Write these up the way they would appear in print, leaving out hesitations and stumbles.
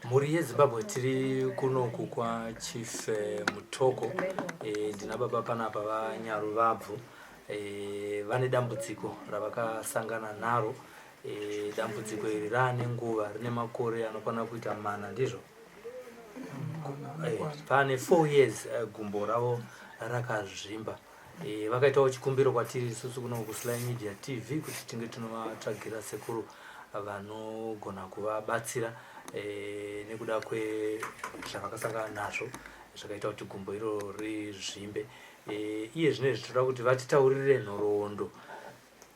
Muri yeZimbabwe tiri kunoku kwa Chief Mutoko ndina baba panapa vaNyaruvabvu vane dambudziko ravakasangana naro dambudziko iri rane nguva rine makore anokwana kuita mana ndizvo pane 4 years gumbo ravo rakazvimba vakaitawo chikumbiro kwatiri isusu kuno kuSly Media TV kuti tinge tinovatsvagira sekuru vanogona kuvabatsira nekuda kwezvavakasangana nazvo zvakaita kuti gumbo iro rizvimbe iye zvine zvitoda kuti vatitaurire nhoroondo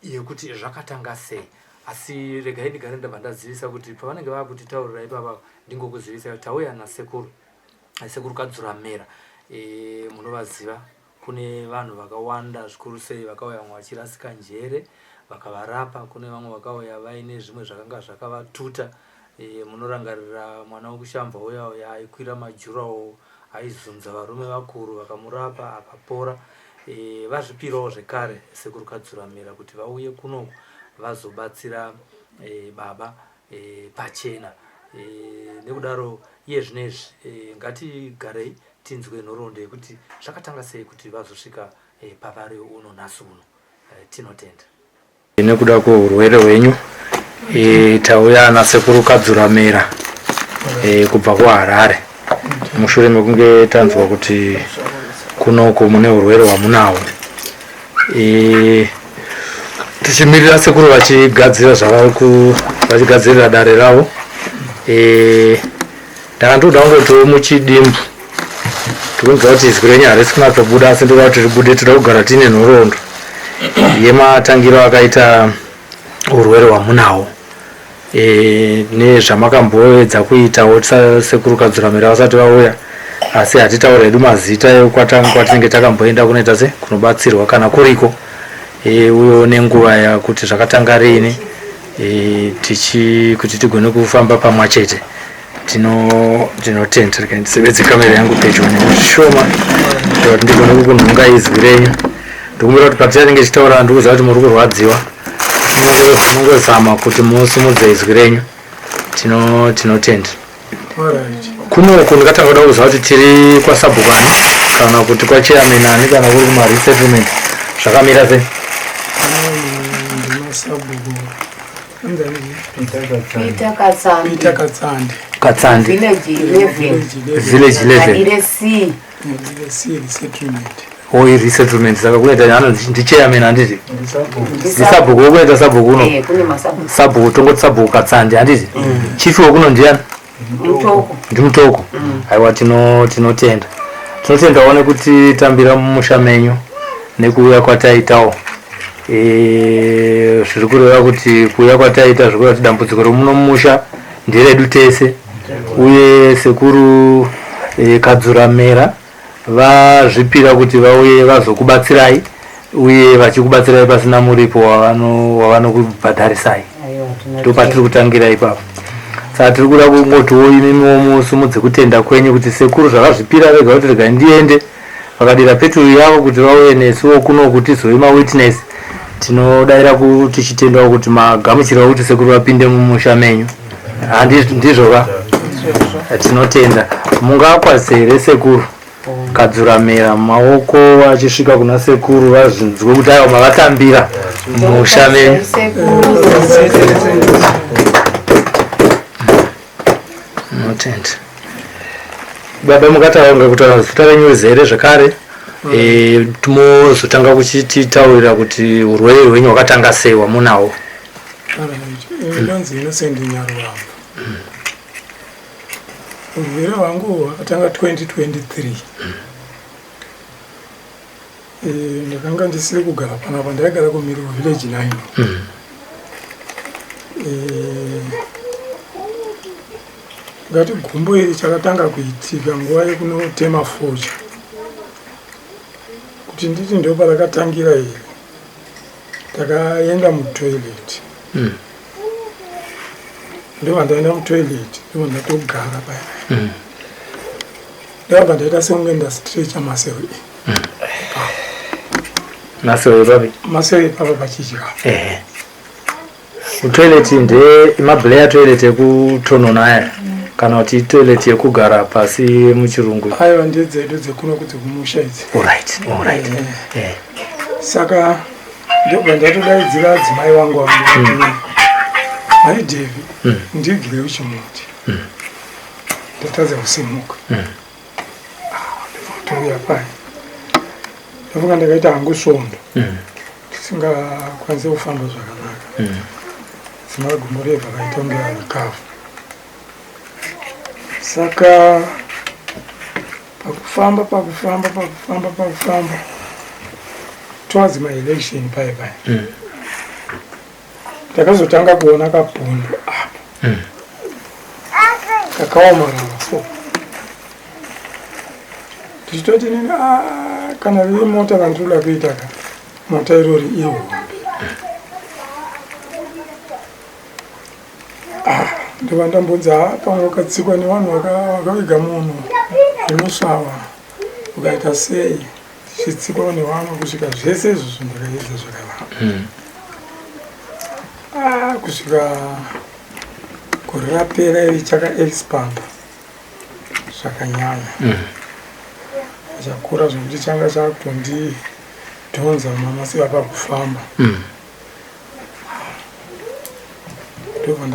yekuti zvakatanga sei asi regai ndigare ndabva ndazivisa kuti pavanenge vakutitaurira ipapa ndingokuzivisa kuti tauya nasekuru Kadzuramera munovaziva kune vanhu vakawanda zvikuru sei vakauya vachirasika njere vakavarapa kune vamwe vakauya vaine zvimwe zvakanga zvakavatuta munorangarira mwana wekushambva uya aikwira majurawo aizunza varume vakuru vakamurapa akapora vazvipirawo zvekare sekuru Kadzuramera kuti vauye kunoku vazobatsira baba pachena nekudaro iye zvinezvi ngatigarei tinzwe nhoroondo yekuti zvakatanga sei kuti vazosvika pavari uno nhasi uno tinotenda nekuda kweurwere hwenyu tauya nasekuru Kadzuramera kubva kuHarare mushure mekunge tanzwa kuti kunoko mune urwere hwamunawo tichimirira sekuru vachigadzira vachigadzirira dare ravo ndakandoda kungotiwo muchidimbu tikunzwa kuti izwi renyu harisi kunatsobuda asi ndoda kuti ribude toda kugara tine nhoroondo yematangiro akaita urwere hwamunawo nezvamakamboedza kuitawo sekuru Kadzuramera vasati vauya asi hatitaura hedu mazita ekwatinenge takamboenda kunoita se kunobatsirwa kana kuriko uyo nenguva yakuti zvakatanga riini kuti tigone kufamba pamwe chete tinotenda reka ndisevedze kamera yangu pedyo nemushoma kuti ndigone kukunhunga izwi renyu ndikumbira kuti patichanenge tichitaura ndikuziva kuti muri kurwadziwa tinongozama kuti musimudze izwi renyu tinotenda kunoku ndikatanga kuda kuziva kuti tiri kwaSabhukani kana kuti kwaChairman kana kuri kumaresettlement zvakamira sei Katsandi village 11 oi resettlement saka kunoita anonzi ndiChairman handiti ndisabhuku wokunoita sabhuku uno sabhuku tongoti sabhuku Katsandi handiti chief wokuno ndiani ndimutoko aiwa tinotenda one kuti tambira mumusha menyu nekuuya kwataitawo zviri kureva kuti kuuya kwataita zviri kureva kuti dambudziko romuno mumusha nderedu tese uye sekuru Kadzuramera vazvipira kuti vauye vazokubatsirai uye vachikubatsirai pasina muripo wavanokubhadharisai ndopatiri kutangira ipapo saka tiri kuda kungotiwo imimiwo musumudze kutenda kwenyu kuti sekuru zvakazvipira vega kuti rega ndiende vakadira peturu yavo kuti vauye nesuwo kuno kuti tizoima witness tinodaira kuti chitendawo kuti magamuchira kuti sekuru vapinde mumusha menyu handizvo tinotenda mungakwazise here sekuru Kadzuramera maoko achisvika kuna sekuru vazvinzwe kuti aiwa mavatambira mumusha menyu tinotenda baba mukataura kutaura zita renyu zere zvakare timozotanga kuchitaurira kuti urwere hwenyu hwakatanga sei hwamunawo ndonzi Innocent Nyaruvabvu urwere hwangu hwakatanga 2023 ndakanga ndisiri kugara panapa ndaigara kuMiriwo village 9 ngati gumbo iri chakatanga kuitika nguva yekunotema focha kuti nditi ndo parakatangira iri takaenda mutoilet ndobva ndaenda mutoilet ndobva ndatogara paya ndabva ndaita sekunge ndastrecha masero ipapa pachidya mutoilet nde mabhleya toilet ekutonona aya kana kuti toilet yekugara pasi muchirungu. Aiwa ndedzedu dzekuno kuti kumusha idzi. Alright. Saka ndobva ndatodaidzira adzimai wangu wangu hai Devi ndigire uchimuti ndatadza kusimuka ndouya pai ndafunga ndakaita hangu svondo tisingakwanisi kufamba zvakanaka dzimai gumbo rebva kaitongera rikavu. Saka pakufamba towards my election pai takazotanga kuona kabhundu apa kakaomarara so tichitoti nini kana riri mota kandiroda kuita ka mota irori ihombe ndova ndambonza pamwe ukatsikwa nevanhu vakaviga munhu inosvava ukaita sei tichitsikwa nevamwe kusvika zvese izvozvo ndakaedza zvakanaka kusvika gore rapera iri chakaexpanda zvakanyanya chakura zvokuti changa chakutondidhonza mamasiva pakufamba ndobva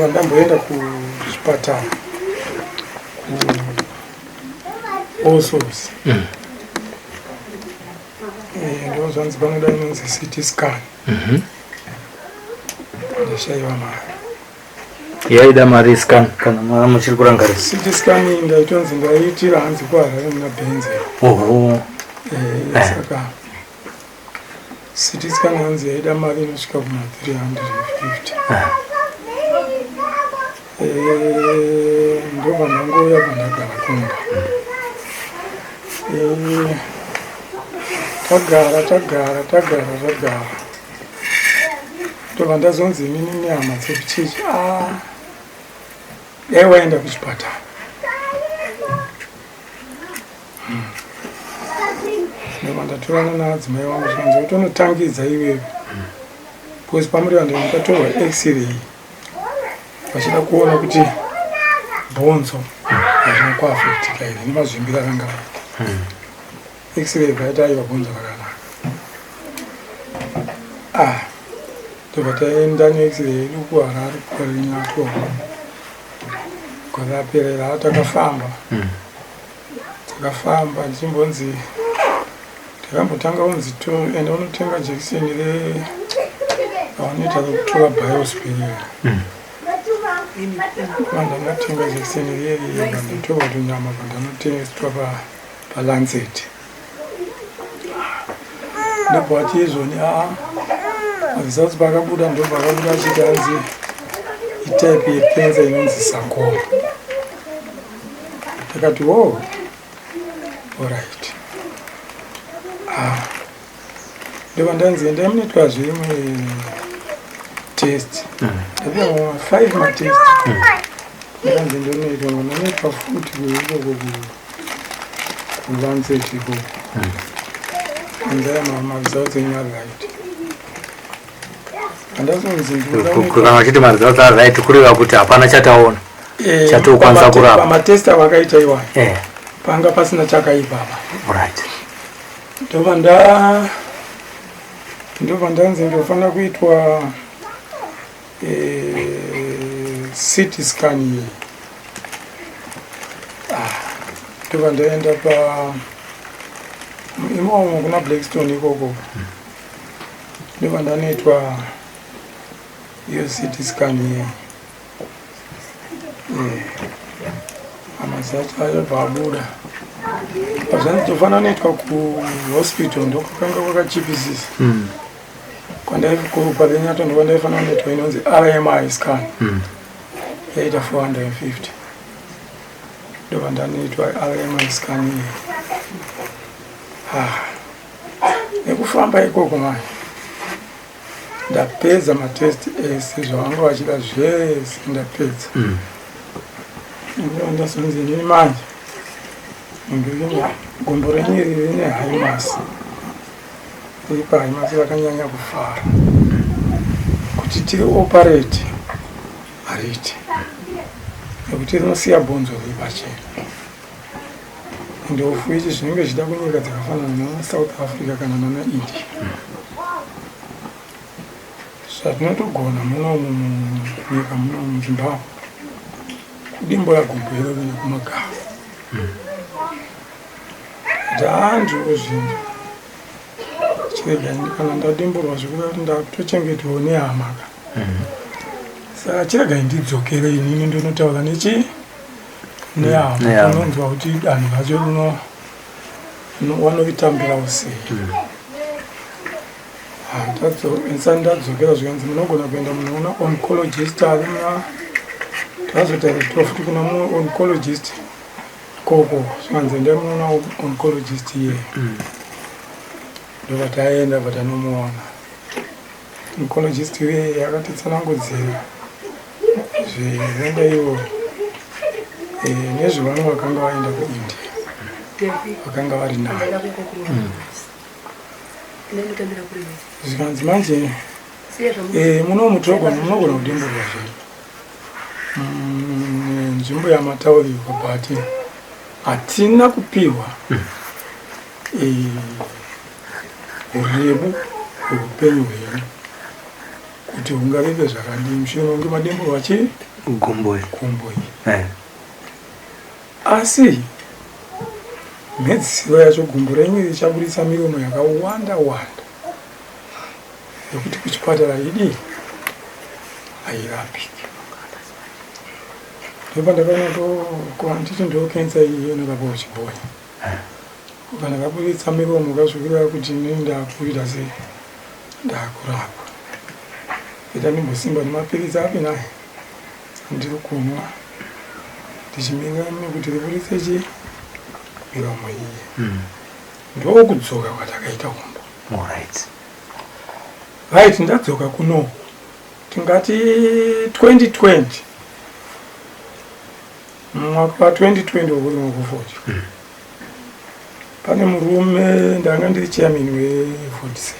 ndamboenda kuchipatara kuOSOS ndozvanzi panoda inonzi CT scan ndashaiwa mari yaida mari scan kana muchiri kurangarira CT scan ndaitonzi ndaiitira hanzi kuHarare muna Benzero saka CT scan hanzi yaida mari inosvika kuma 350 ndobva ndangouya pandagara kumba tagara ndobva ndazonzi inini nehama dzekuchechi dai waenda kuchipatara ndobva ndatorana naadzimai wangu zvanzi utonotangidza iwewe because pamuri vanhu ndakatorwa x-ray vachida kuona kuti bhonzo hazvina kuafectika here nemazvimbiro akanga aita x-ray vaita aiwa bhonzo rakanaka ndobva taenda ne-x-ray yedu kuHarare kuKalinyatwa gore raperera takafamba ndichimbonzi takambotanga unzi enda unotenga jekiseni ravanoita rokutora biospirira vandanotenga jekiseni riyeri vandotorwa tunyama vandanotengeswa paLancet ndobva vati izvoni results pakabuda ndobva vakabuda achiti hanzi itype yecancer inonzi sarcoma takati alright ndobva ndanzi endai munoitwa zvimwe test ndapia 5 matest ndanzi ndonoitwa ngononoitwa futi kuikoko kuLancet ikoko andaya maresults enyu ari right kana vachiti maresults ari right kureva kuti hapana chataona chatokwanisa kurapa pamatest avakaita iwayo panga pasina chakaipa right ndobva ndanzi ndofanira kuitwa CT scan iyi ndobva ndaenda imomo kuna Blackstone ikoko ndobva ndanoitwa iyo CT scan iyi amazacho ayobva abuda pazvanzi tofanira noitwa kuhospital ndokukanga kwakachipisisa kwandaikurukwalenyato ndokandaifanira noitwa inonzi RMI scan yaita 450 ndobva ndanoitwa RMI scan iyi nekufamba ikoko mani ndapedza matest ese zvavanga vachida zvese ndapedza ndazonzi inini manje gumbo renyu riri nehaimasi iri pahaimasi vakanyanya kufara kuti tiri operate hariti nekuti rinosiya bhonzo riri pachena. Ndofu ichi zvinenge zvichida kunyika dzakafanana naSouth Africa kana nanaIndia. Zvatinotogona munomu munyika munomu muZimbabwe kudimbura gumbo iroro nekumagava. Ndaantu ozvinji chirega kana ndadimburwa zvekuda kuti ndakutochengetwawo nehama. Saka chirega ndidzokere inini ndonotaura nehama unonzwa kuti danho racho wanoritambirawo sei. Ndadzokera zvikanzi munogona kuenda munoona oncologist ari tazotaura futi kuna mumwe oncologist koko zvikanzi endai munoona oncologist iye. Ndopataenda patanomuona oncologist iye akatitsanangudzira zvirenda iwo nezvevamwe vakanga vaenda kuIndia vakanga vari nayo. Zvikanzi manje munogona kudimburwa zvinhu nzvimbo yamataurirwa but hatina kupiwa urebu hweupenyu hwedu kuti hungaveve zvakadii mushure mekunge madimburwa gumbo iyi. Asi mhedzisiro yacho gumbo renyu richaburitsa miromo yakawanda wanda yekuti kuchipatara hairapiki. Ndopandakanditi ndo kensa iyi inorapa kuchibhoyi. Kana kaburitsa miromo kasvikira kuti ndakuita sei ndakurapwa. Ita ndimbosimba nemapirisi api naye ndiri kunwa ndichimirira kuti riburitse miromo iyi. Ndokudzoka kwatakaita umbo. Right, ndadzoka kuno tingati 2020 mwaka wa 2020 wokuri mwakufoti. Pane murume ndanga ndiri chairman we47.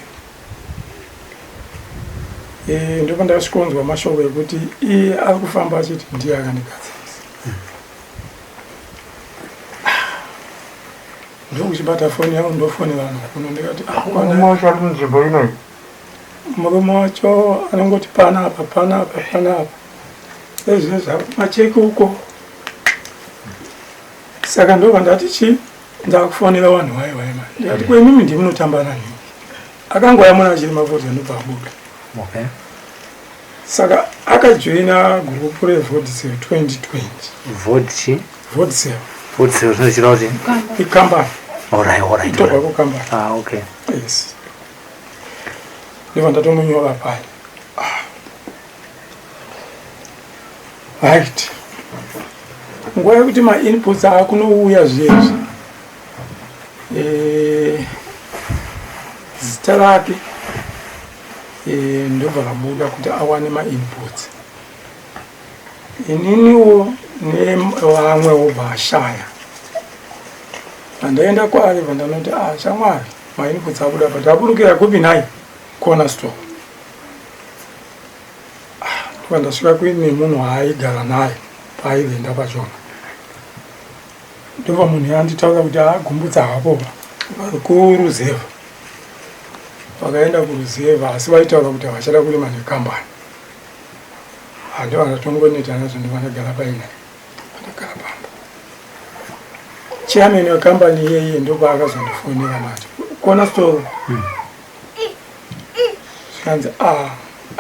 Ndipo ndakasvikonzwa mashoko ekuti iye ari kufamba achiti ndiye akandigadzirisa. Ndokuchibata foni yangu ndofonera vanhu kuno ndikati murume wacho anongoti panapa. Ezvino zvakumacheki uko. Saka ndobva ndati ndakufonera vanhu waiwai mani. Ndikati kwemimi ndimunotamba nani. Akangoyamuna achiri mavhoti anobva abuda. Saka akajoina gurupu reVodicell 2020. Vodicell zvinochira kuti ikambani. Alright. Tobva kukambani. Okay. Yes. Ndibva ndatomunyora paya. Right. Nguva yekuti ma-inputs akunouya zvizvi. Zita rake ndobva rabuda kuti awane ma-inputs. Ininiwo nevamwewo vashaya. Pandaenda kwaari pandanoti shamwari ma-inputs abuda but aburukira kupi nayi Cornerstone. Ndasvika kuine munhu waaigara naye paaivenda pachona. Ndobva munhu yanditaura kuti agumbutsa hapo vari kuruzevha. Vakaenda kuruzevha asi vaitaura kuti havachada kurima nekambani. Ndo vandatongoneta nazvo ndovandagara paina. Vandagara pamba. Chairman wekambani iyeye ndobva akazondifonera mati. Cornerstone. Zvikanzi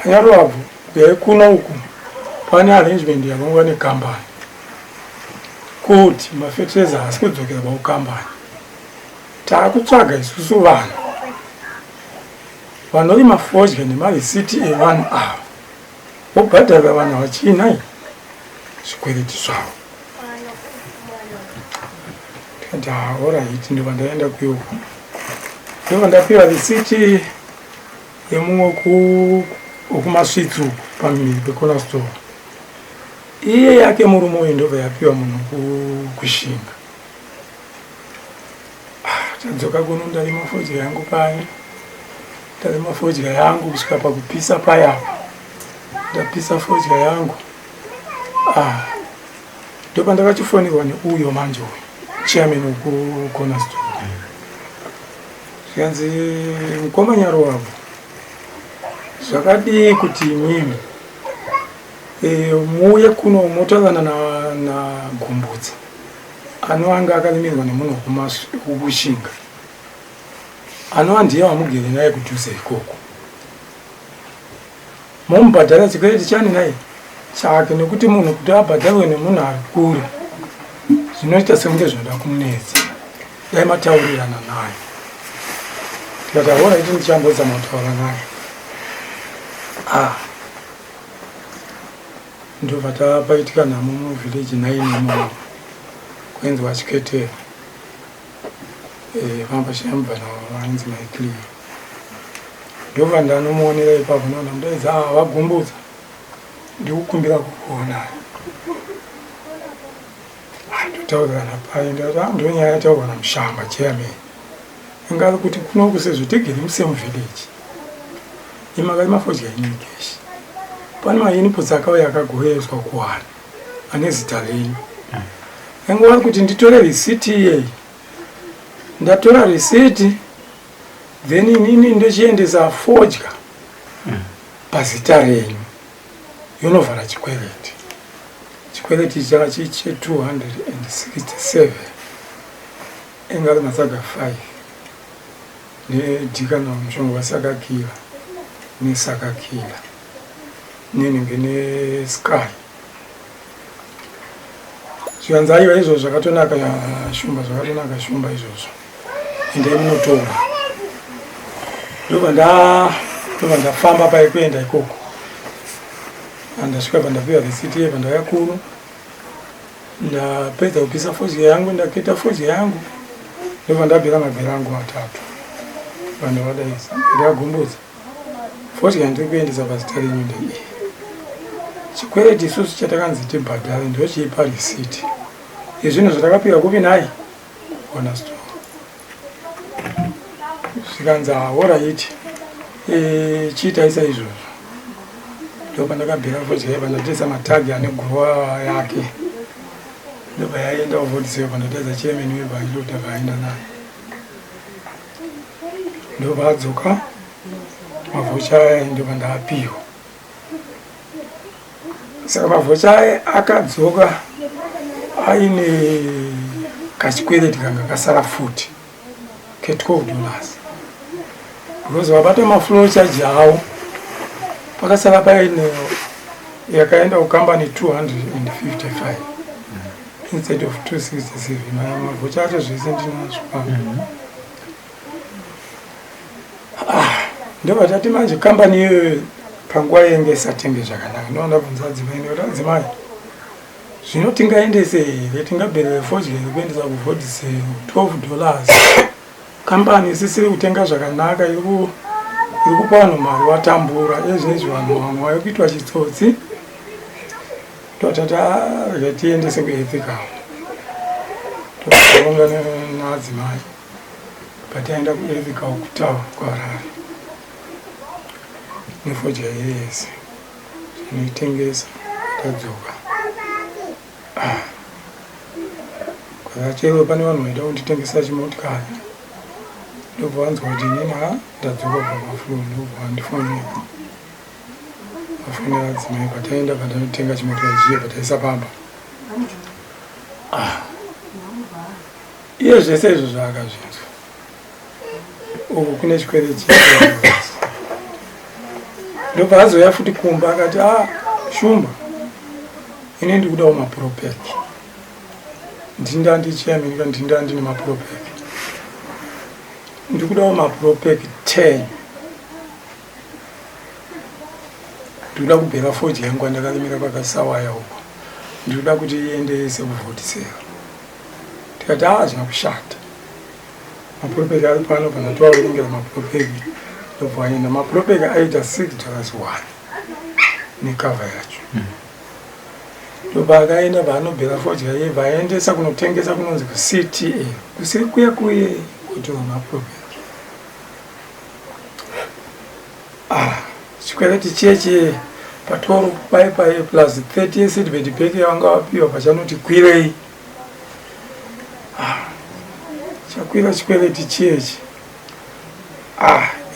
anyarwabvu yaikuno uku pane arrangement yakangwa nekambani kuti mafetereza asi kudzokera paukambani. Taakutsvaga isusu vanhu vanorima fodya nemarisiti evanhu ava vobhadharira vanhu vachinai zvikwereti zvavo. Tikati alright, ndobva ndaenda kuyoko. Ndobva ndapiwa risiti yemumwe wekumasvitsi uku pamhiri peCornerstone. Iye yake murume uyu ndobva yapiwa munhu kushinga. Tadzoka kuno ndarima fodya yangu paya. Ndarima fodya yangu kusvika pakupisa paya. Ndapisa fodya yangu. ndopa ndakachifonirwa neuyo manje uyu chairman wekucornerstone zvikanzi mukomanyaro wavo zvakadii kuti imimi muuye kuno motaurana naGumbudza anowanga akalimirwa nemunhu wekushinga anova ndiye wamugere naye kudhuze ikoko momubhadhara chikwete chani naye chake nekuti munhu kuti abhadharwe nemunhu ari kure zvinoita sekunge zvinoda kumunetsa dai mataurirana naye tikataura iti ndichambozama kutaura naye ndobva tapaitika nhamo muvhileji 9 imomo kwenzwa chiketero vambashambana vainzi maikliya ndobva ndanomuonera ipapo nona mudaidza vaGumbudza ndikukumbira kukuona ndotaurirana pai ndati ndonyaya yataurwa namushamba chairman ingari kuti kunoku sezvotegere musemuvhileji imakari mafodya inyikeshi pane mayiniputsi akauya akagoyeswa kuwani ane zita renyu engori kuti nditore risiti iyeyi ndatora risiti then inini ndochiendesa fodya pazita renyu yonovhara chikwereti chaka chiche 267 engari masaga 5 nedhikana mushongo wasakakira nesakakira nenenge nesky zvikanzaiwa izvozvo zvakatonaka shumba izvozvo ende munotora ndobva ndafamba paikuenda ikoko andasvika pandapiwa risiti yebva ndauya kuno ndapedza kupisa fodya yangu ndaketa fodya yangu ndobva ndabhira mabhera angu 3 vanhu vadaisa ndaGumbudza fodya yandiri kuendesa pazita renyu ndeiyi chikwereti isusu chatakanzi tibhadhare ndochiipa risiti izvinhu zvatakapiwa kupi naye Cornerstone zvikanzi alright chiitaisa izvozvo ndopa ndakabhira fodya yebva ndatoisa matagi ane guruwa yake ndobva yaenda kuvhotiseva ndataidza chairman webhailota vaenda naye ndobva adzoka mavhocha aya ndobva ndaapiwa saka mavhocha aya akadzoka aine kachikwereti kanga kasara futi ke$12 because wabata maflow charge awo pakasara paine yakaenda kukambani 255 instead of 267 mavhocha acho zvese ndinazvo ndobva tati manje kambani iyoyo panguva yenge isatenge zvakanaka ndovandabvunza adzimai ndikuti adzimai zvino tingaendese here tingabherere fodya yekuendesa kuvhodise $12 kambani isisiri kutenga zvakanaka iri kupa vanhu mari watambura ezvinezvi vanhu vamwe vaikuitwa chitsotsi totata rega tiendese kuethical toonga naadzimai pataenda kuethical kutawa kwaRarare nefodya yese zvinoitengesa tadzoka kwazachero pane vanhu vaida kunditengesa chimotikari ndobva vanzwa kuti inini ndadzoka pamaflow ndobva vandifonera vafonera adzimai pataenda patanotenga chimotikari chiye pataisa pamba iye zvese izvo zvaakazvinzwa uku kune chikwereti ndobva azoya futi kumba akati shumba ini ndikudawo mapropeki ndindandi chairman kandi ndindandi nemapropeki ndikudawo mapropeki 10 ndikuda kubhera fodya yangu andakalimira pakasawaya uko ndikuda kuti iendese kuvhotisera tikati zvina kushata mapropeki ari pano kana twaverengera mapropeki ndobva aenda mapropeki aita $6 nekava yacho ndobva akaenda vaanobhera fodya ye vaendesa kunotengesa kunonzi kuCTA kusiri kuya kuye kutora mapropeki chikwereti cheche patoro pai plus 30 yeseedbed bag yavanga vapiwa pachanoti kwirei. Chakwira chikwereti chiyechi.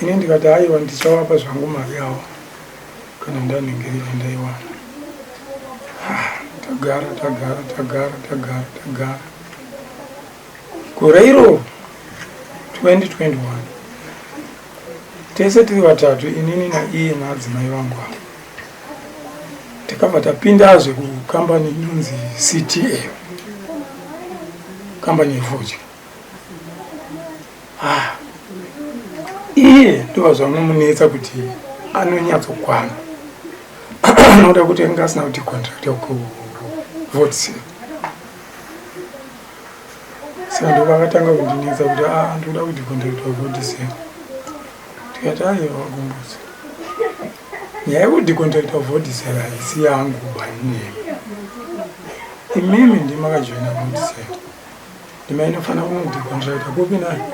Ini ndikati haiwa ndichawapa zvangu mari yavo kana ndaningirira ndaiwana. Tagara. Gore iro 2021 tese tiri vatatu, inini naiye naadzimai vangu ava, tikabva tapindazve kukambani inonzi CTA, kambani yefodya. Iye ndova zvanomunetsa kuti anonyatsokwana anoda kuti anga asina kuti contract yekuvotisira. Saka ndo vakatanga kundinetsa kuti ndoda kuti contract yekuvotisira. Tikati aiwa Gumbuza, nyaya yekuti contract yekuvotisira haisi yangu banini. Imimi ndimakajoina kuvotisira. Ndima inofanira kunoti contract kupi nayo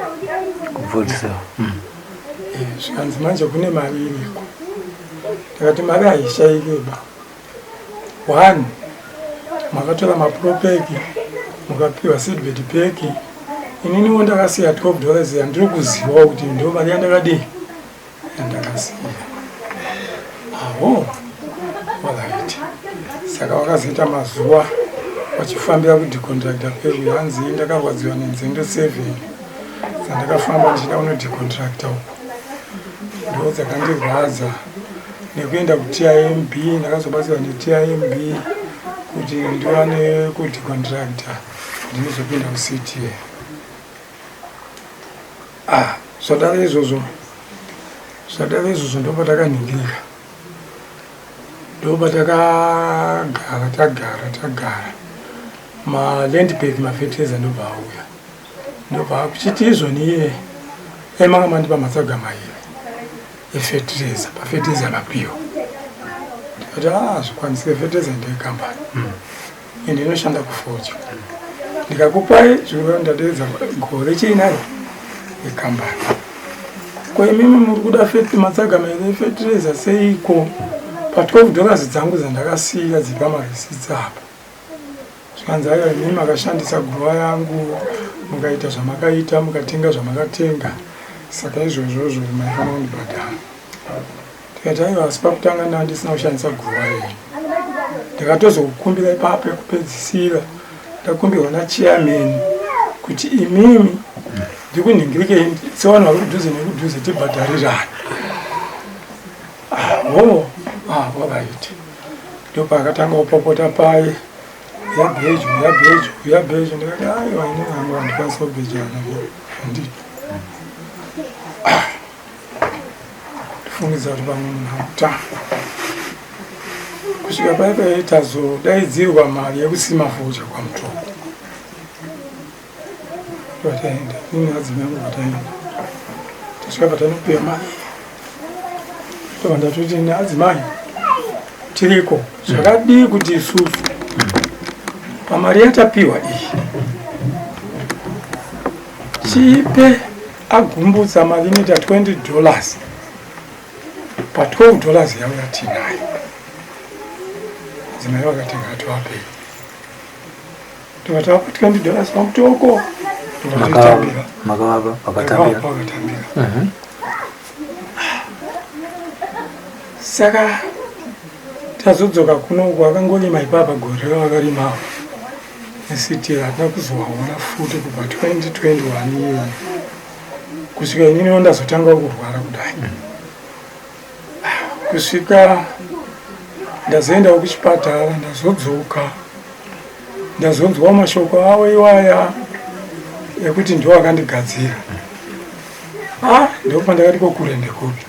kuvotisira. Zvikanzi manje kune mari iriko. Takati mari haishaikeba. 1, makatora mapropeki mukapiwa seedbed peki. Ininiwo ndakasiya $12 yandiri kuziva kuti ndo mari yandakadii yandakasiya. Alright. Saka wakazoita mazuva wachifambira kudicontracta peki yanzi ndakarwadziwa nenzendo 7 dzandakafamba ndichida kunodicontracta uko. Ndo dzakandirwadza nekuenda kuTIMB, ndakazobatsirwa neTIMB kuti ndiwane kudicontracta ndinozopinda kuCTA. Zvodaro izvozvo ndopatakaningirika, ndopatagara malandbag mafeteza ndobva auya, ndobva kuchiti izvoni iye aimanga mandipa matsaga mairi efetereza pafeteza mapiwa. Ndikati zvikwanisire feteza ndeyekambani ende inoshanda kufodya. Ndikakupai zviro ndadeedza gore chiinayo yekambani. Kwa imimi muri kuda matsaga mairi efetereza seiko pa$12 dzangu dzandakasiya dzipamarisitsi apa. Zvikanzi aiwa imimi makashandisa guruva yangu, mukaita zvamakaita, mukatenga zvamakatenga, saka izvozvozvo maifanira kundibhadhara. Tikati aiwa asi pakutanga ndandisina kushandisa guruva yenyu. Ndikatozokukumbira ipapo kupedzisira, ndakumbirwa nachairman kuti imimi ndikuningirike sevanhu vari kudhuze nekudhuze tibhadharirana. Alright. Ndopakatanga kupopota paye yabheju ndikati aiwa ini hangu handikwanisa kubhejana handidi. Ndifungidza kuti pamwe munhu akutanga kusvika paipai tazodaidzirwa mari yekusima fodya kwaMutoko. Vataenda ini hadzimai angu vataenda, tasvika patanopiwa mari tobva ndatoti hadzimai tiriko zvakadii kuti isusu pamari yatapiwa iyi chipe Agumbudza mari inoita $20 pa$12 yavo yatinayo. Hadzimai vakati ngativape, ndikatavapa $20 paMutoko. Makavapa pakatambira. Saka tazodzoka kunoku akangorima ipapa gore ravakarimawo neCTA hatina kuzovaona futi kubva 2021 iye kusvika inini ndazotanga kurwara kudai. Kusvika ndazoendawo kuchipatara, ndazonzwa mashoko avo iwaya ekuti ndiwo akandigadzira. Ndipo pandakati kokure ndekupi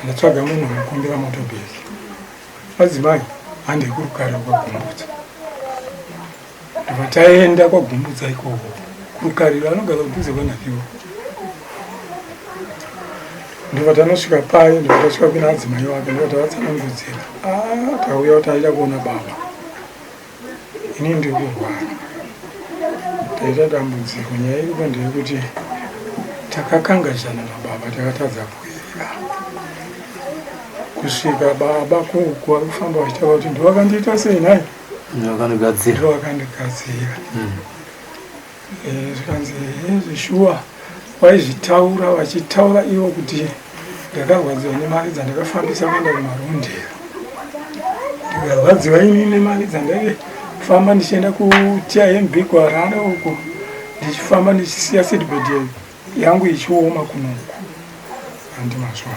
ndatsvaga munhu anokumbira motobheki. Madzimai handei kurukare kwaGumbudza. Ndobva taenda kwaGumbudza ikoko. Kurukariro anogara kudhuze kwanhakiwo. Ndobva tanosvika paye, ndobva tasvika kuna adzimai wake, ndobva tavatsanangudzira. Tauya kuti aida kuona baba. Inini ndiri kurwara. Taita dambudziko, nyaya iripo ndeyekuti takakangazhana nababa, takatadza kuerera. kusvika baba kuku ari kufamba vachitaura kuti ndiwakandiita sei nai ndiwakandigadzira zvikanzi zvishuwa vaizvitaura vachitaura ivo kuti ndakarwadziwa nemari dzandakafambisa kuenda kumarondera ndikarwadziwa ini nemari dzandakafamba ndichienda kuTIMB kuHarare uko ndichifamba ndichisiya seedbed yangu ichioma kunoku handi mazvana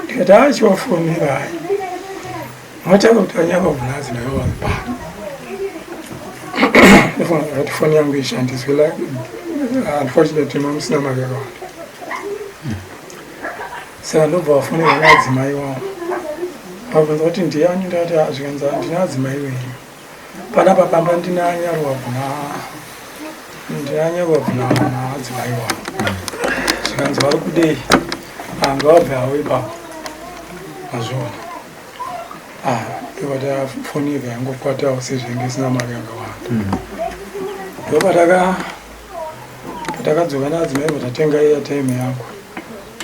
ndikati achivafonera mataura kuti anyaka vunhazi nayo vari pano ndofanira kuti foni yangu ishandiswe unfortunately mamusina mari yakawanda saka ndobva vafonera neadzimai wavo vabvunza kuti ndiani ndati zvikanzi ndina adzimai wenyu panapa pamba ndinanyarwa naadzimai wavo zvikanzi vari kudei anga wabve hawo ipapo mazvona ndobata foni yega yangokwatawo sezvenge isina mari yakawanda ndopatakadzoka neadzimai vatatenga airtime yangu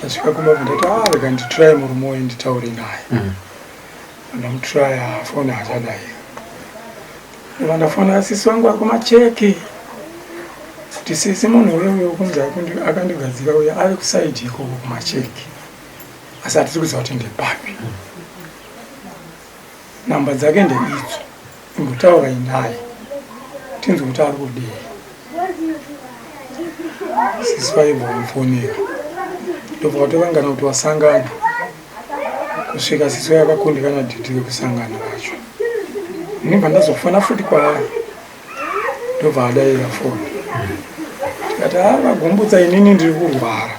tasvika kumabva ndati rega nditrai murume woyo nditaure naye ndamutraya foni hachadai ndafona asisi wangu ari kumacheki kuti sisi munhu wewe kunzi akandigadzira uya ari kusaidi ikoko kumacheki asi hatiri kuziva kuti ndepapi namba dzake ndeidzo imbotaurai naye tinzwi kuti ari kudei sisi vaibva mufonera ndobva watokangana kuti wasangana kusvika sisi yakakundikana dhiti rekusangana racho ndibva ndazofona futi kwaari ndobva adayira foni tikati vagombudza inini ndiri kurwara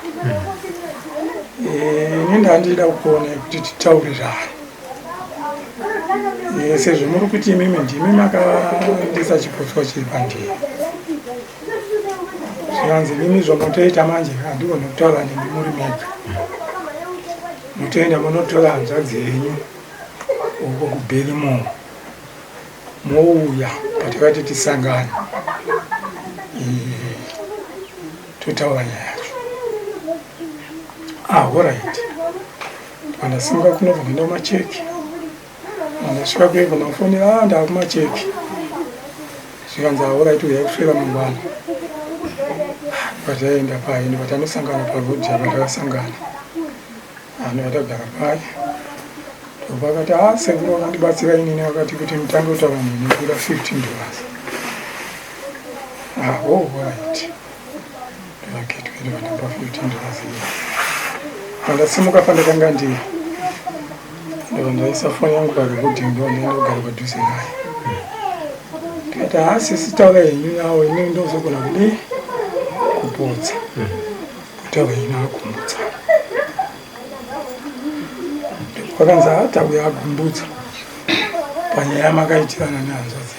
ini ndandida kuona kuti titaurirane sezvo muri kuti imimi ndimi makandisa chipotswa chiri pandii zvikanzi mimi zvamutoita manje handigona kutaura nemi muri mega mutoenda munotora hanzvadzi yenyu uko kuBelimo mouya patakati tisangane totaura nyaya yacho alright ndasimuka kunobva kuenda kumacheki ndasvika kuibva mafonera ndava kumacheki zvikanzi alright uyai kusvera mangwana pataenda paini patanosangana parodhi patakasangana vanhu vatagara pai ndopakati sekuru vakandibatsira inini vakati kuti mutange kutaura nini kuda $15 right ndovaketwere vandapa $15 pandasimuka pandakanga ndiri ndova ndaisa foni yangu parekodi ndondaenda kugara padhuze naye ndikati sisi taura henyu nawo inini ndozogona kudii kupodza kutaura ina akumbudza vakanzi atauya agumbudza panyaya makaitirana nehanzvadzi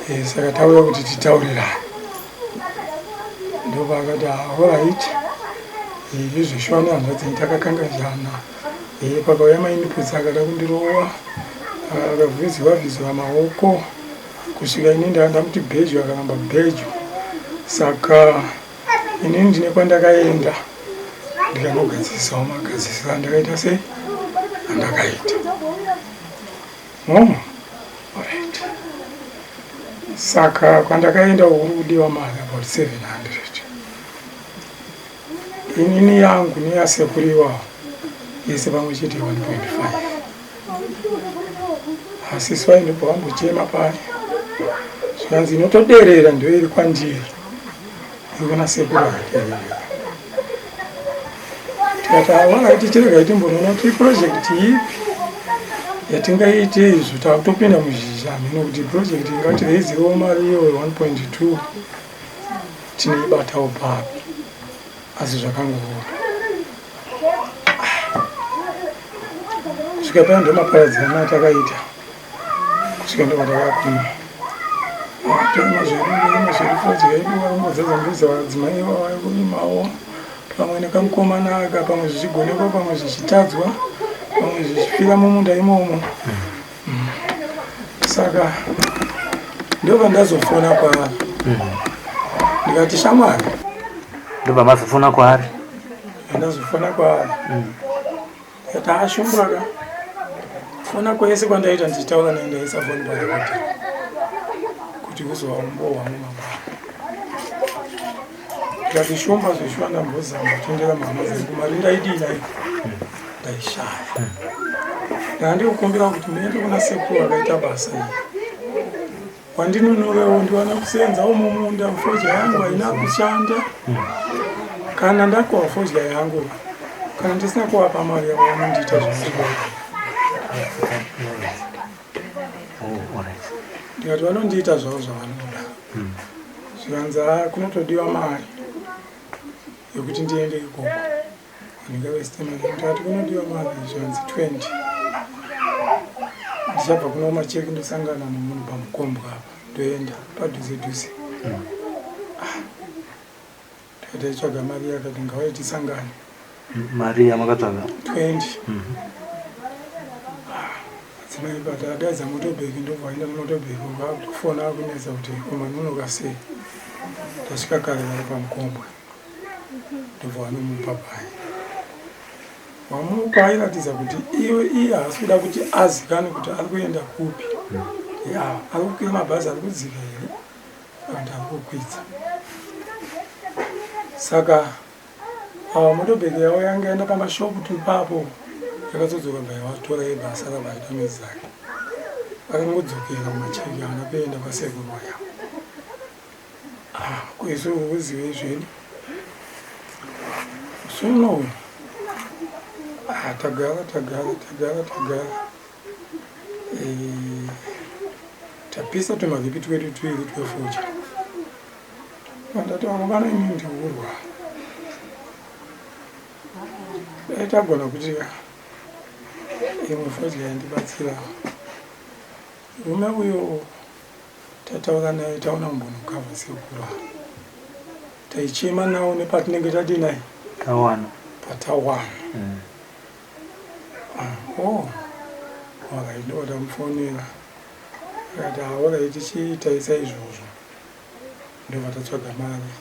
yavo saka tauya kuti titaurirane ndopakati alright izveshuwa nehanzvadzi takakangazana pakauya mainiputsi akada kundirowa akavhizivavhizwa maoko kusvika ini ndamuti bheju akaramba bheju saka inini ndine kwandakaenda ndikanogadzisawo magadzisiro andakaita sei andakaita alright saka kwandakaenda uri kudiwa mari about 700 inini yangu neyasekuru iwawo yese pamwe chete 1.5 asisi vaindobva vambochema pari zvikanzi inotoderera ndo iri kwandiri ikona sekuru akaderera tikati avakaiti chirega itimbonoona kuti iprojekti ipi yatingaite izvo takutopinda muzhizha mino kuti projekti ingatireizirewo mari iyo 1.2 tinoibatawo papi asi zvakangoona kusvika paya ndomaparadzirana atakaita kusvika ndomatakakuma mazverifodzi yedu varombodzadzambidza vadzimai vavarikurimawo pamwe nekamukomana aka pamwe zvichigonekwa pamwe zvichitadzwa pamwe zvichifira mumunda imomo saka ndobva ndazofona kwaari ndikati shamwari ndobva mazofona kwaari andazofona kwaari ati ashumbaka fona kwese kwandaita ndichitaura naye ndaisafoni padhokodheya kuti uzova umbohwa mumababa tikati shumba zveshuwa ndambozama kutendera mhama dzangu mari ndaidinai ndaishaya ndandikukumbira kuti muende kuna sekuru akaita basa iyi wandinonovewo ndiwana kusenzawo mumunda fodya yangu haina kushanda kana ndakuwa fodya yangu kana ndisina kuwapa mari yavo vanondiita zvinoiva ndikati vanondiita zvavo zvavanoda zvikanzi kunotodiwa mari yekuti ndiende ikoko vanenge vestemati ndikati kunodiwa mari zvikanzi 20 ndichabva kuno macheki ndosangana nomunhu pamukombo apa ndoenda padhuze dhuze ndikati aitsvaga mari yakati ngawai tisangane mari yamakatsvaga 20 dzimai bati adaidza motobheki ndobva aenda mumotobheki ukafona akunetsa kuti umanonoka sei ndasvika kare vari pamukombwe ndobva vanomupa pai wamupa airatidza kuti iye haasi kuda kuti azikane kuti ari kuenda kupi ari kukwira mabhazi ari kudzika here kandi ari kukwidza saka motobheki yavo yanga enda pamashopu tupapo yakatodzoka baivatora ibasa ravaita mwedzi dzake vakangodzokera kumacheki havana kuenda kwasekuru yavo kwese uri kuzive izveni suno tagara tapisa tumavhiki twedu tuiri twefoja andati vamwe vana imi ndiurwa dai tagona kuti imwe fodya yandibatsira rume uyo tataura naye taona mumbonokavha sekuru taichema nawo nepatinenge tadinai tawana patawana wakaindoa tamufonera akati aurai tichiitaisa izvozvo ndobva tatsvaga mari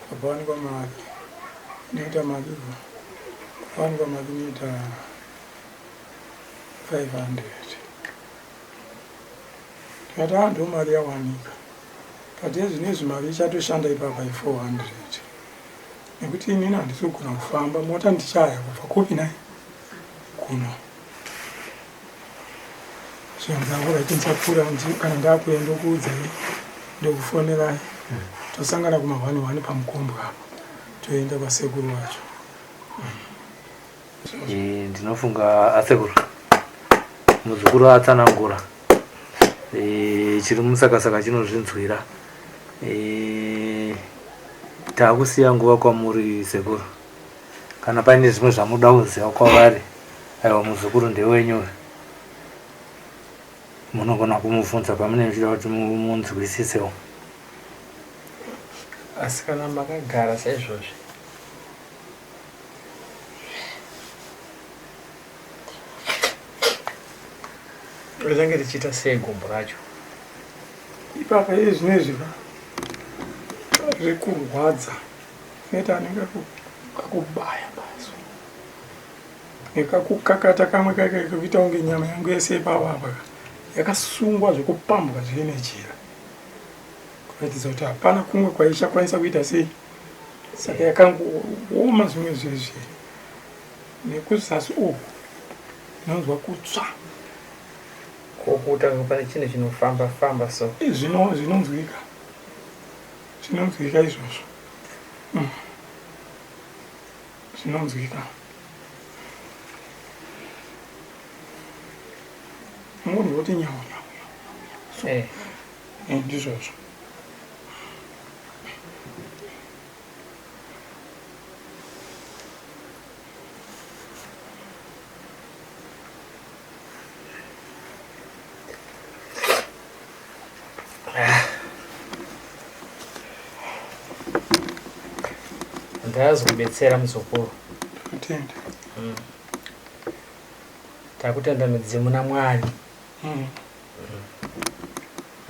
papawanikwa mari inoita marigo pawanikwa mari inoita 500 tikati ndo mari yawanika kati ezvinezvi mari ichatoshanda ipapa i400 nekuti inini handisi kugona kufamba mota ndichaya kubva kupi nai kuno zvanzauraitinsapfuura kana ndakuenda kuudzai ndokufonerai tosangana kuma1 pamukombo apo toenda kwasekuru wacho ndinofunga asekuru muzukuru atsanangura chiri musakasaka chinozvinzwira taakusiya nguva kwamuri sekuru kana paine zvimwe zvamuda kuziva kwavari aiwa muzukuru ndewenyu munogona kumubvunza pamune muchida kuti munzwisisewo asi kana makagara saizvozvi rizange richiita sei gumbo racho ipapa iye zvinezviva riri kurwadza neti anenge kakubaya baso nekakukakata kamwe kake kuita kunge nyama yangu yese ipapapa yakasungwa zvekupambuka zvine jira kuratidza kuti hapana kumwe kwaichakwanisa kuita sei saka yakangooma zvimwe zvezve nekuzasi uhu inonzwa kutsva kokuta pane chinhu chinofamba so zvinonzwika izvozvo zvinonzwika munhu woti nyawo ndizvozvo ndazi kubetsera muzukuru atenda takutenda midzimu naMwari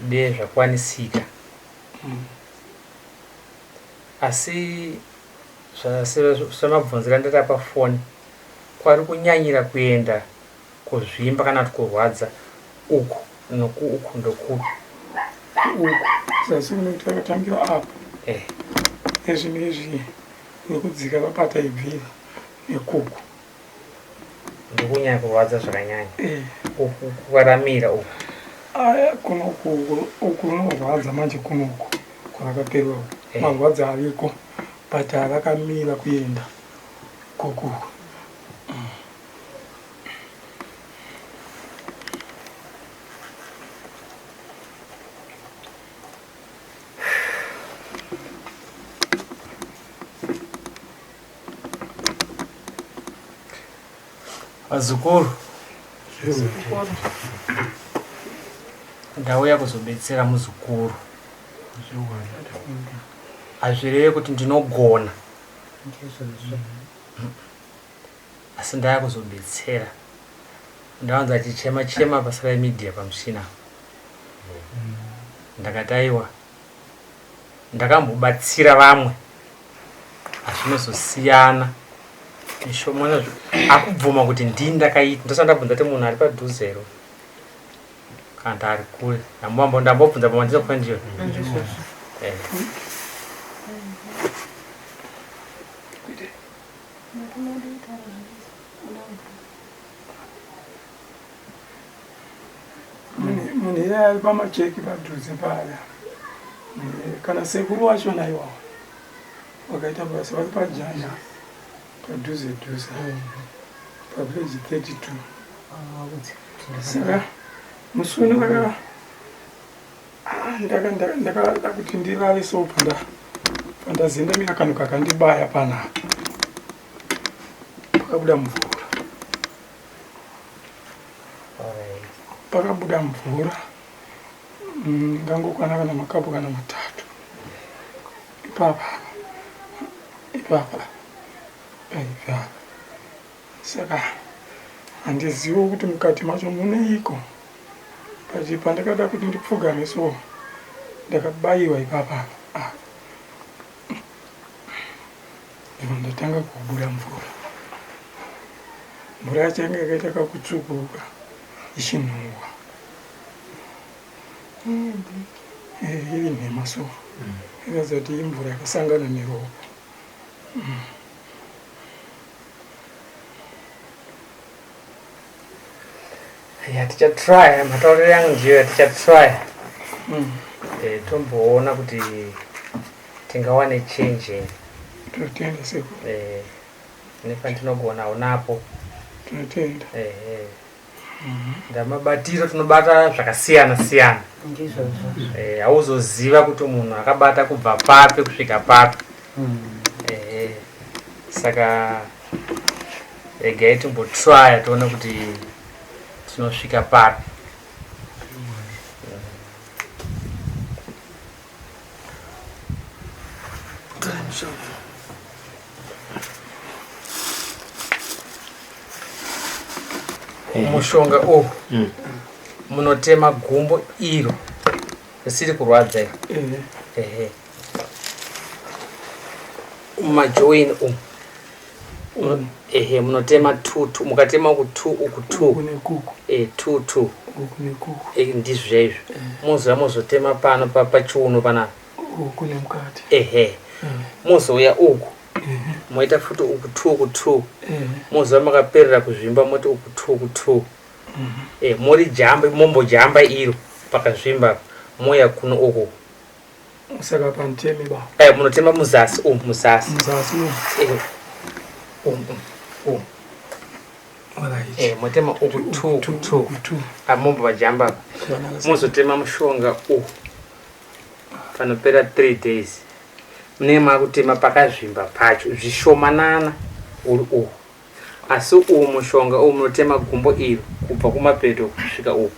de zvakwanisika asi semabvunzira ndata pafoni kwari kunyanyira kuenda kuzvimba kana kuti kurwadza uku nokuuku ndokupi uku zasi kunokuti vakatangira apa nezvinezvi nekudzika vapata ibviri nekuku ndokunyanya kurwadza zvakanyanya uku kwaramira uku aya kunoku uku unorwadza manje kunoku kwakaperwa uku marwadza ariko but avakamira kuenda kuku vazukuru ndauya kuzobetsera muzukuru hazvireve kuti ndinogona asi ndaya kuzobetsera ndawanza achichema pasara media pamushina ndakati aiwa ndakambobatsira vamwe azvinozosiyana mishomana akubvuma kuti ndini ndakaita ndosandabvunza kuti munhu ari padhuzero kana ndari kure ndambobvunza pamandinofa ndiyo munhu iye ari pamajeki padhuze paya kana sekuru wacho naiwawo wakaita basa vari pajanya padhuze pabridge 32 saka musuni ndakada kuti ndirare so pandazendamira kanhu kakandibaya panapa pakabuda mvura ngangokwana kana makapu kana matatu ipapa saka handizivi kuti mukati macho muneiko but pandakada kuti ndipfugame so ndakabayiwa ipapa ndatanga kubuda mvura yacho yanga yakaita kakutsvukuruka ichinhuhwa iri nhema so ikaza kuti imvura yakasangana neropa tichatry matauriro yangu ndiyo tichatry tomboona kuti tingawane change totenda seko nepandinogonawo napo tinotenda ndamabatiro tinobata zvakasiyana siyana hauzoziva kuti munhu akabata kubva papi kusvika papi saka regai timbotrya toona kuti tinosvika papi mushonga uyu munotema gumbo iro risiri kurwadza iro mumajoini umu munotema 2 mukatema uku 2 uku 2 ndizvo muzoya muzotema pano pachiuno panapa muzouya uku moita futi uku 2 muzoya makaperera kuzvimba moti uku 2 muri jamba mombojamba iro pakazvimba moya kuno uku saka pantemi ba munotema muzasi muzasi motema uku 2 amombo vajamba muzotema mushonga panopera 3 days munenge makutema pakazvimba pacho zvishomanana uri asi mushonga munotema gumbo iro kubva kumapeto kusvika uku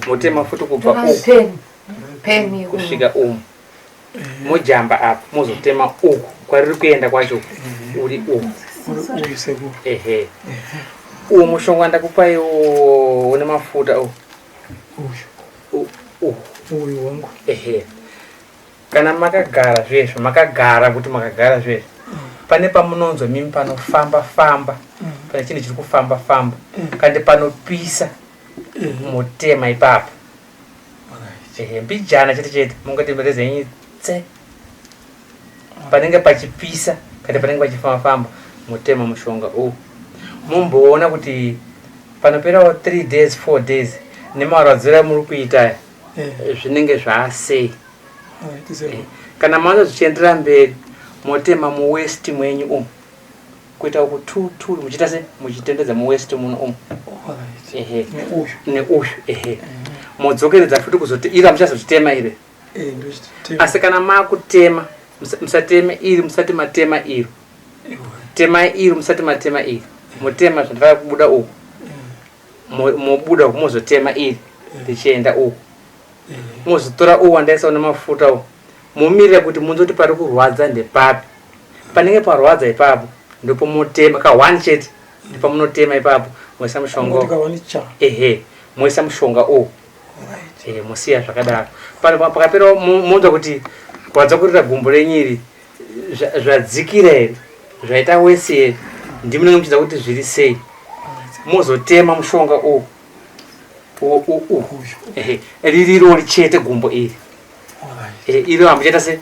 motema futi kubva uku kusvika mojamba apa muzotema uku kwariri kuenda kwacho uri mushonga ndakupaiwo une mafuta uyu wangu kana makagara zvezvo makagara kuti makagara zvezvo pane pamunonzwa mimi panofamba famba pane chinhu chiri kufamba famba kandi panopisa mutema ipapo mbijana chete chete mungati mbereza yenyu tse panenge pachipisa kandi panenge pachifamba famba mutema mushonga mumboona kuti panoperawo 3 days 4 days nemarwadziro muri kuita zvinenge zvaasei kana maona zvichienderera mberi motema muwest mwenyu kuita uku muchiita se muchitendedza muwest muno neuyu modzokeredza futi kuzoti iri hamuchazotema iri asi kana makutema musateme iri musati matema iri tema iri musati matema iri mutema zvandava kubuda uku mobuda uku mozotema iri richienda uku mozotora wandaisa una mafuta mumirire kuti munzoti pari kurwadza ndepapi panenge parwadza ipapo ndipo motema ka1 chete ndipo munotema ipapo moisa mushonga moisa mushonga musiya zvakadaro pakapera monzwa kuti kurwadza kurira gumbo renyiri zvadzikira here zvaita wesi here ndimunenge muchidza kuti zviri sei mozotema mushonga ririro chete gumbo iri iro hamuchaita se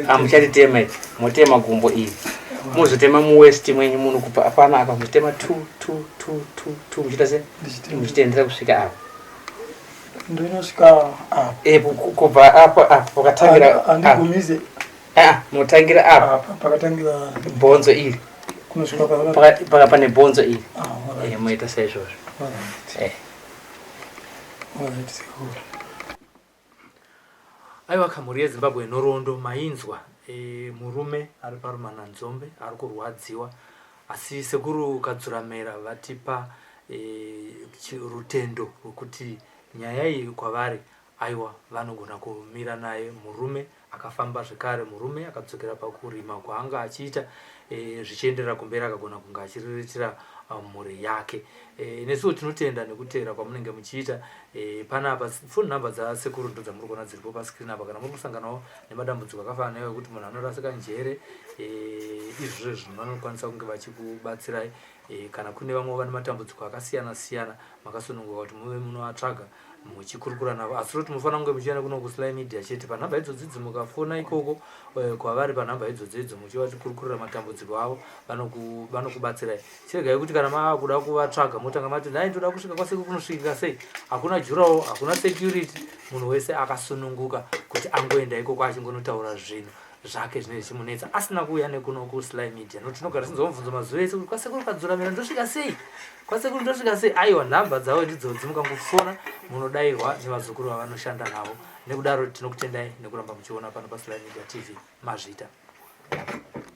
hamucharitema iri motema gumbo iri mozotema muwest mwenyu muno kupa apana apa mozotema 2 muchiita se muchitendera kusvika apa ndoinosvika apo kubva apo pakatangira andigumize motangira apa pakatangira bhonzo iri kunosvika pane bhonzo iri moita saizvozvo aiwa kamuri yezimbabwe norondo mainzwa murume ari parumananzombe ari kurwadziwa asi sekuru kadzuramera vatipa rutendo rwekuti nyaya iyi kwavari aiwa vanogona kumira naye murume akafamba zvekare murume akadzokera pakurima kwaanga achiita zvichienderera kumberi akagona kunge achiriritira mhuri yake nesuwo tinotenda nekutera kwamunenge muchiita panapa phone number dzasekuru ndo dzamuri kuona dziripo pascreen apa kana muri kusanganawo nemadambudziko akafanana nayo ekuti munhu anorasika njere izvozvo zvinhu vanokwanisa kunge vachikubatsirai kana kune vamwe vane matambudziko akasiyana siyana makasununguka kuti muve munovatsvaga muchikurukura navo asi roti mufanira kunge muchienda kuno kuslai media chete panhamba idzodzidzi mukafona ikoko kwavari panhamba idzodzidzo muchiva chikurukurira matambudziko avo vanokubatsirai chiregai kuti kana maakuda kuvatsvaga motanga mati nhai ndoda kusvika kwasekuru kunosvikika sei hakuna jurawo hakuna security munhu wese akasununguka kuti angoenda ikoko achingonotaura zvinhu zvake zvinenge zvichimunetsa asina kuuya nekuno kuslai media nokuti tinogara tinzomubvunza mazuva ese kuti kwasekuru kadzuramira ndosvika sei kwasekuru ndosvika sei aiwa nhamba dzavo ndidzodzi mukangofona munodayirwa nevazukuru vavanoshanda navo nekudaro tinokutendai nekuramba muchiona pano paslai media tv mazvita